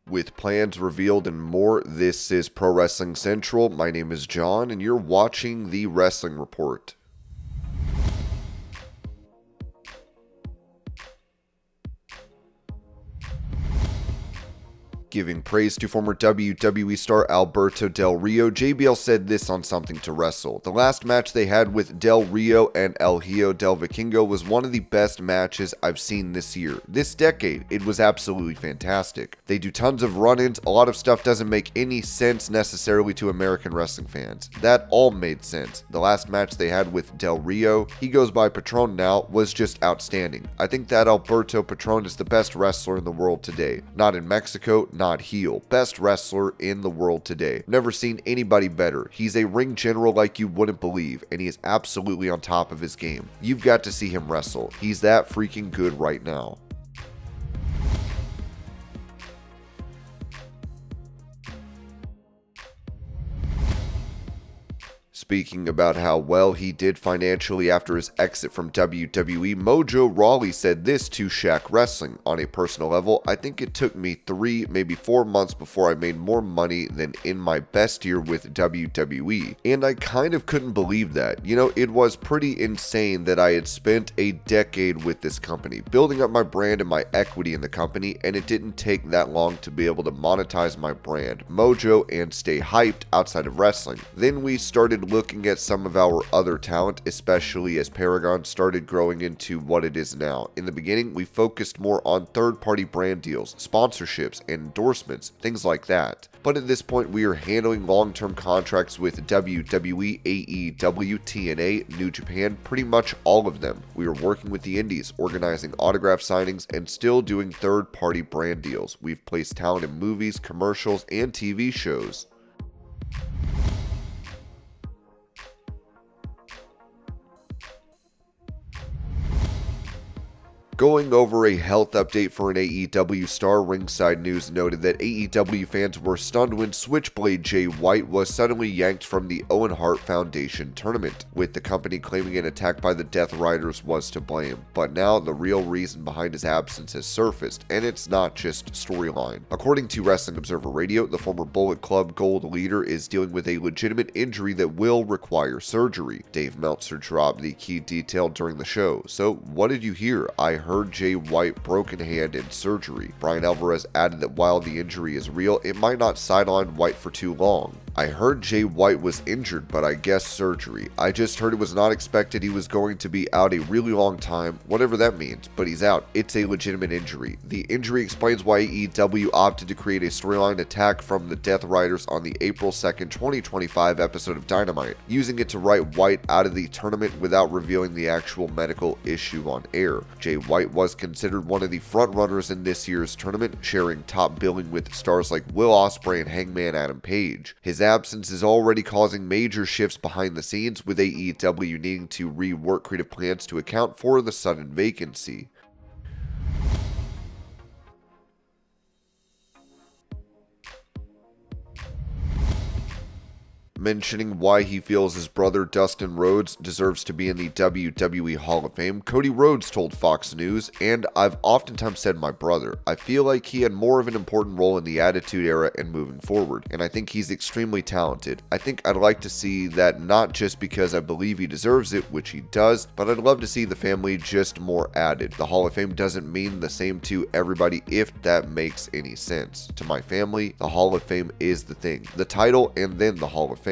With plans revealed and more, this is Pro Wrestling Central. My name is John, and you're watching the Wrestling Report. Giving praise to former WWE star Alberto Del Rio, JBL said this on Something to Wrestle. The last match they had with Del Rio and El Hijo del Vikingo was one of the best matches I've seen this year. This decade, it was absolutely fantastic. They do tons of run-ins, a lot of stuff doesn't make any sense necessarily to American wrestling fans. That all made sense. The last match they had with Del Rio, he goes by Patron now, was just outstanding. I think that Alberto Patron is the best wrestler in the world today. Not in Mexico, not heel. Best wrestler in the world today. Never seen anybody better. He's a ring general like you wouldn't believe, and he is absolutely on top of his game. You've got to see him wrestle. He's that freaking good right now. Speaking about how well he did financially after his exit from WWE, MOJO RAWLEY said this to Shaq Wrestling. On a personal level, I think it took me 3, maybe 4 months before I made more money than in my best year with WWE. And I kind of couldn't believe that. You know, it was pretty insane that I had spent a decade with this company, building up my brand and my equity in the company, and it didn't take that long to be able to monetize my brand, MOJO, and stay hyped outside of wrestling. Then we started looking at some of our other talent, especially as Paragon started growing into what it is now. In the beginning, we focused more on third-party brand deals, sponsorships, and endorsements, things like that. But at this point, we are handling long-term contracts with WWE, AEW, TNA, New Japan, pretty much all of them. We are working with the indies, organizing autograph signings, and still doing third-party brand deals. We've placed talent in movies, commercials, and TV shows. Going over a health update for an AEW star, Ringside News noted that AEW fans were stunned when Switchblade Jay White was suddenly yanked from the Owen Hart Foundation tournament, with the company claiming an attack by the Death Riders was to blame. But now the real reason behind his absence has surfaced, and it's not just storyline. According to Wrestling Observer Radio, the former Bullet Club Gold leader is dealing with a legitimate injury that will require surgery. Dave Meltzer dropped the key detail during the show. So what did you hear? I heard Jay White broken hand and surgery. Brian Alvarez added that while the injury is real, it might not sideline White for too long. I heard Jay White was injured, but I guess surgery. I just heard it was not expected he was going to be out a really long time, whatever that means, but he's out. It's a legitimate injury. The injury explains why AEW opted to create a storyline attack from the Death Riders on the April 2nd, 2025 episode of Dynamite, using it to write White out of the tournament without revealing the actual medical issue on air. Jay White was considered one of the front runners in this year's tournament, sharing top billing with stars like Will Ospreay and Hangman Adam Page. His absence is already causing major shifts behind the scenes, with AEW needing to rework creative plans to account for the sudden vacancy. Mentioning why he feels his brother Dustin Rhodes deserves to be in the WWE Hall of Fame, Cody Rhodes told Fox News, and I've oftentimes said my brother. I feel like he had more of an important role in the Attitude Era and moving forward, and I think he's extremely talented. I think I'd like to see that not just because I believe he deserves it, which he does, but I'd love to see the family just more added. The Hall of Fame doesn't mean the same to everybody, if that makes any sense. To my family, the Hall of Fame is the thing. The title and then the Hall of Fame.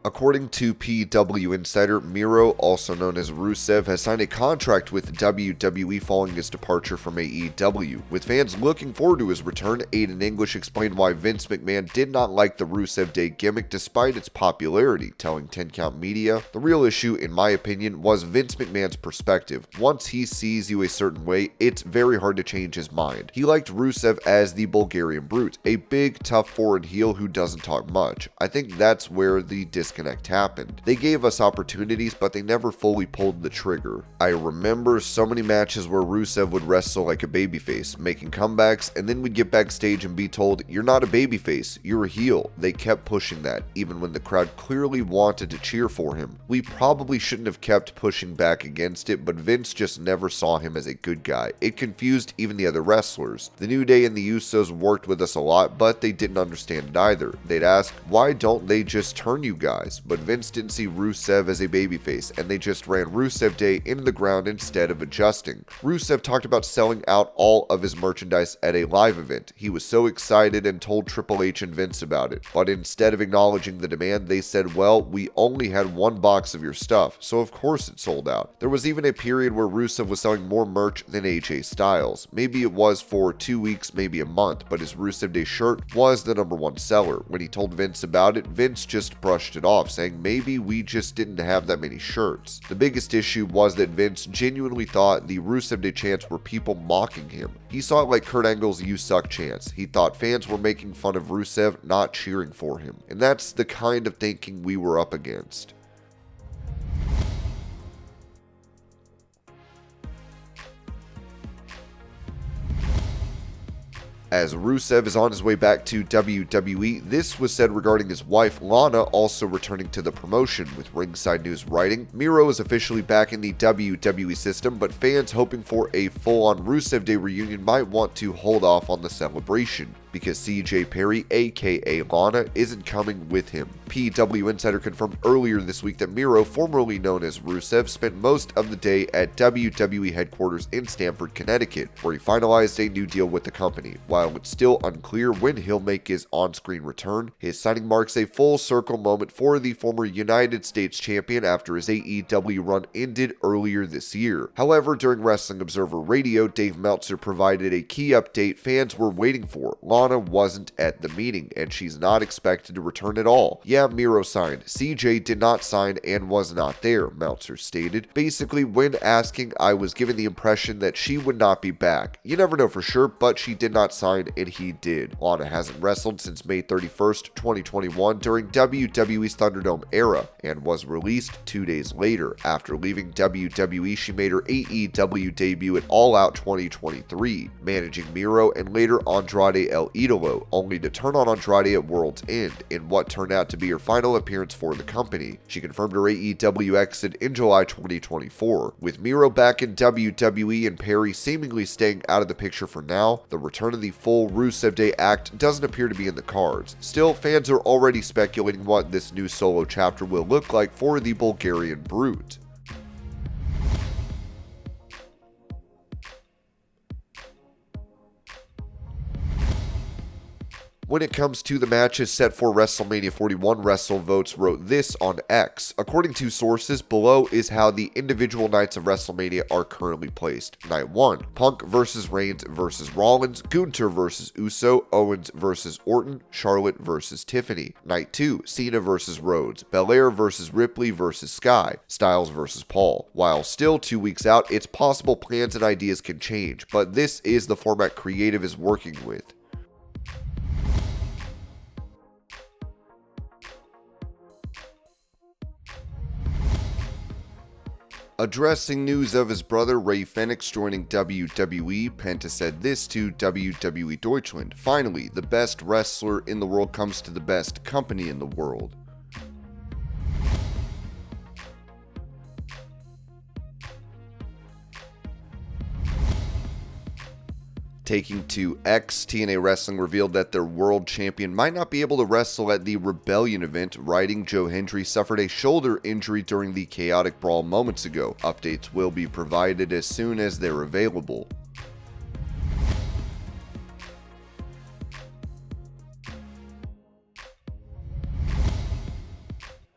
According to PW Insider, Miro, also known as Rusev, has signed a contract with WWE following his departure from AEW. With fans looking forward to his return, Aiden English explained why Vince McMahon did not like the Rusev Day gimmick despite its popularity, telling 10 Count Media, "The real issue, in my opinion, was Vince McMahon's perspective. Once he sees you a certain way, it's very hard to change his mind. He liked Rusev as the Bulgarian Brute, a big, tough foreign heel who doesn't talk much. I think that's where the disconnect disconnect happened. They gave us opportunities, but they never fully pulled the trigger. I remember so many matches where Rusev would wrestle like a babyface, making comebacks, and then we'd get backstage and be told, you're not a babyface, you're a heel. They kept pushing that, even when the crowd clearly wanted to cheer for him. We probably shouldn't have kept pushing back against it, but Vince just never saw him as a good guy. It confused even the other wrestlers. The New Day and the Usos worked with us a lot, but they didn't understand it either. They'd ask, why don't they just turn you guys? But Vince didn't see Rusev as a babyface, and they just ran Rusev Day into the ground instead of adjusting. Rusev talked about selling out all of his merchandise at a live event. He was so excited and told Triple H and Vince about it, but instead of acknowledging the demand, they said, well, we only had one box of your stuff, so of course it sold out. There was even a period where Rusev was selling more merch than AJ Styles. Maybe it was for 2 weeks, maybe a month, but his Rusev Day shirt was the #1 seller. When he told Vince about it, Vince just brushed it off, saying maybe we just didn't have that many shirts. The biggest issue was that Vince genuinely thought the Rusev Day chants were people mocking him. He saw it like Kurt Angle's "You Suck" chants. He thought fans were making fun of Rusev, not cheering for him. And that's the kind of thinking we were up against. As Rusev is on his way back to WWE, this was said regarding his wife Lana also returning to the promotion, with Ringside News writing, Miro is officially back in the WWE system, but fans hoping for a full-on Rusev Day reunion might want to hold off on the celebration, because CJ Perry, aka Lana, isn't coming with him. PW Insider confirmed earlier this week that Miro, formerly known as Rusev, spent most of the day at WWE headquarters in Stamford, Connecticut, where he finalized a new deal with the company. While it's still unclear when he'll make his on-screen return, his signing marks a full circle moment for the former United States champion after his AEW run ended earlier this year. However, during Wrestling Observer Radio, Dave Meltzer provided a key update fans were waiting for. Lana wasn't at the meeting, and she's not expected to return at all. Yeah, Miro signed. CJ did not sign and was not there, Meltzer stated. Basically, when asking, I was given the impression that she would not be back. You never know for sure, but she did not sign, and he did. Lana hasn't wrestled since May 31st, 2021 during WWE's Thunderdome era, and was released 2 days later. After leaving WWE, she made her AEW debut at All Out 2023, managing Miro and later Andrade El Idolo, only to turn on Andrade at World's End, in what turned out to be her final appearance for the company. She confirmed her AEW exit in July 2024. With Miro back in WWE and Perry seemingly staying out of the picture for now, the return of the full Rusev Day act doesn't appear to be in the cards. Still, fans are already speculating what this new solo chapter will look like for the Bulgarian Brute. When it comes to the matches set for WrestleMania 41, WrestleVotes wrote this on X. According to sources, below is how the individual nights of WrestleMania are currently placed. Night 1, Punk vs. Reigns vs. Rollins, Gunther vs. Uso, Owens vs. Orton, Charlotte vs. Tiffany. Night 2, Cena vs. Rhodes, Belair vs. Ripley vs. Sky, Styles vs. Paul. While still 2 weeks out, it's possible plans and ideas can change, but this is the format Creative is working with. Addressing news of his brother Rey Fenix joining WWE, Penta said this to WWE Deutschland. Finally, the best wrestler in the world comes to the best company in the world. Taking to X, TNA Wrestling revealed that their world champion might not be able to wrestle at the Rebellion event, writing Joe Hendry suffered a shoulder injury during the chaotic brawl moments ago. Updates will be provided as soon as they're available.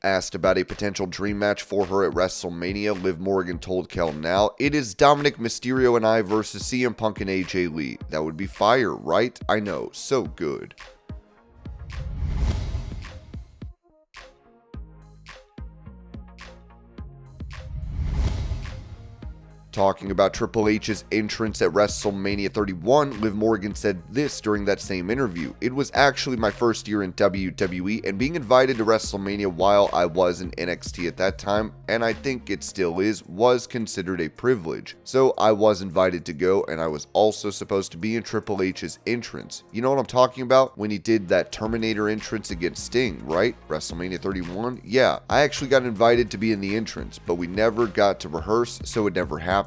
Asked about a potential dream match for her at WrestleMania, Liv Morgan told Kel Now, it is Dominic Mysterio and I versus CM Punk and AJ Lee. That would be fire, right? I know, so good. Talking about Triple H's entrance at WrestleMania 31, Liv Morgan said this during that same interview: "It was actually my first year in WWE, and being invited to WrestleMania while I was in NXT at that time, and I think it still is, was considered a privilege. So I was invited to go, and I was also supposed to be in Triple H's entrance. You know what I'm talking about? When he did that Terminator entrance against Sting, right? WrestleMania 31? Yeah, I actually got invited to be in the entrance, but we never got to rehearse, so it never happened."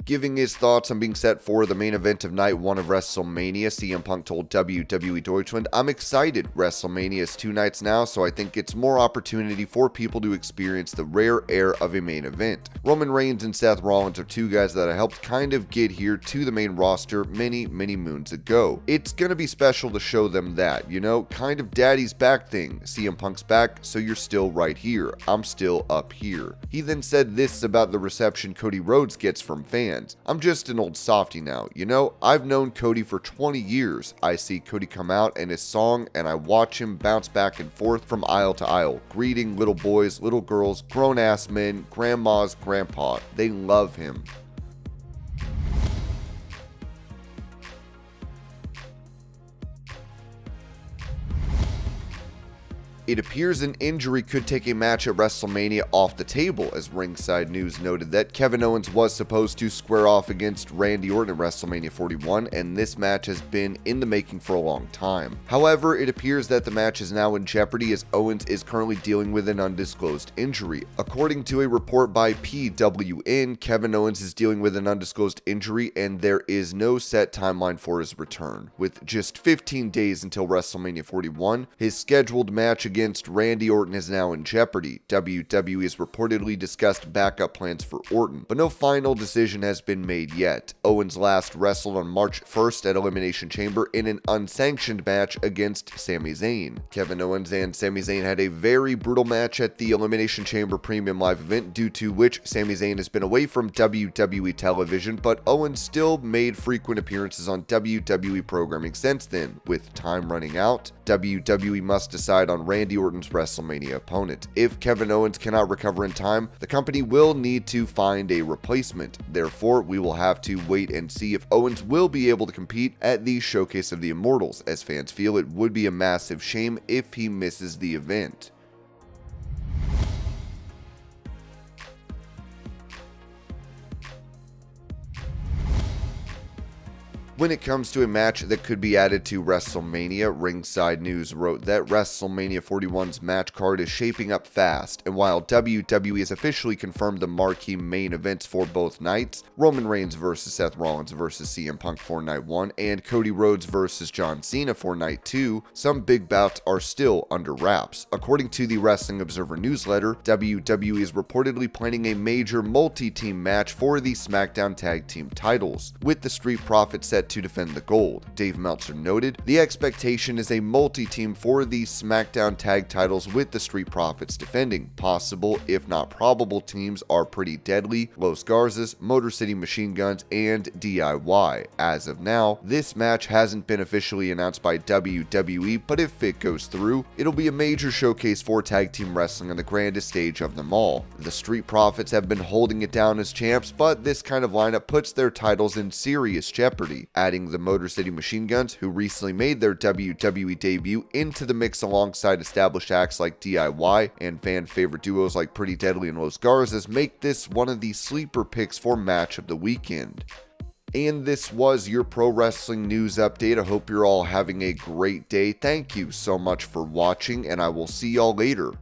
Giving his thoughts on being set for the main event of Night 1 of WrestleMania, CM Punk told WWE Deutschland, "I'm excited. WrestleMania is 2 nights now, so I think it's more opportunity for people to experience the rare air of a main event. Roman Reigns and Seth Rollins are 2 guys that I helped kind of get here to the main roster many moons ago. It's gonna be special to show them that, you know, kind of daddy's back thing. CM Punk's back, so you're still right here. I'm still up here." He then said this about the reception Cody Rhodes gets from fans: "I'm just an old softie now, you know, I've known Cody for 20 years. I see Cody come out and his song, and I watch him bounce back and forth from aisle to aisle, greeting little boys, little girls, grown-ass men, grandmas, grandpa. They love him." It appears an injury could take a match at WrestleMania off the table, as Ringside News noted that Kevin Owens was supposed to square off against Randy Orton at WrestleMania 41, and this match has been in the making for a long time. However, it appears that the match is now in jeopardy, as Owens is currently dealing with an undisclosed injury. According to a report by PWN, Kevin Owens is dealing with an undisclosed injury, and there is no set timeline for his return. With just 15 days until WrestleMania 41, his scheduled match against Randy Orton is now in jeopardy. WWE has reportedly discussed backup plans for Orton, but no final decision has been made yet. Owens last wrestled on March 1st at Elimination Chamber in an unsanctioned match against Sami Zayn. Kevin Owens and Sami Zayn had a very brutal match at the Elimination Chamber Premium Live event, due to which Sami Zayn has been away from WWE television, but Owens still made frequent appearances on WWE programming since then. With time running out, WWE must decide on Randy Orton's WrestleMania opponent. If Kevin Owens cannot recover in time, the company will need to find a replacement. Therefore, we will have to wait and see if Owens will be able to compete at the Showcase of the Immortals, as fans feel it would be a massive shame if he misses the event. When it comes to a match that could be added to WrestleMania, Ringside News wrote that WrestleMania 41's match card is shaping up fast, and while WWE has officially confirmed the marquee main events for both nights, Roman Reigns vs. Seth Rollins vs. CM Punk for Night 1, and Cody Rhodes vs. John Cena for Night 2, some big bouts are still under wraps. According to the Wrestling Observer newsletter, WWE is reportedly planning a major multi-team match for the SmackDown Tag Team titles, with the Street Profits set to defend the gold. Dave Meltzer noted, "The expectation is a multi-team for the SmackDown tag titles, with the Street Profits defending. Possible, if not probable, teams are Pretty Deadly, Los Garzas, Motor City Machine Guns, and DIY. As of now, this match hasn't been officially announced by WWE, but if it goes through, it'll be a major showcase for tag team wrestling on the grandest stage of them all. The Street Profits have been holding it down as champs, but this kind of lineup puts their titles in serious jeopardy. Adding the Motor City Machine Guns, who recently made their WWE debut, into the mix alongside established acts like DIY and fan favorite duos like Pretty Deadly and Los Garzas, make this one of the sleeper picks for match of the weekend." And this was your pro wrestling news update. I hope you're all having a great day. Thank you so much for watching, and I will see y'all later.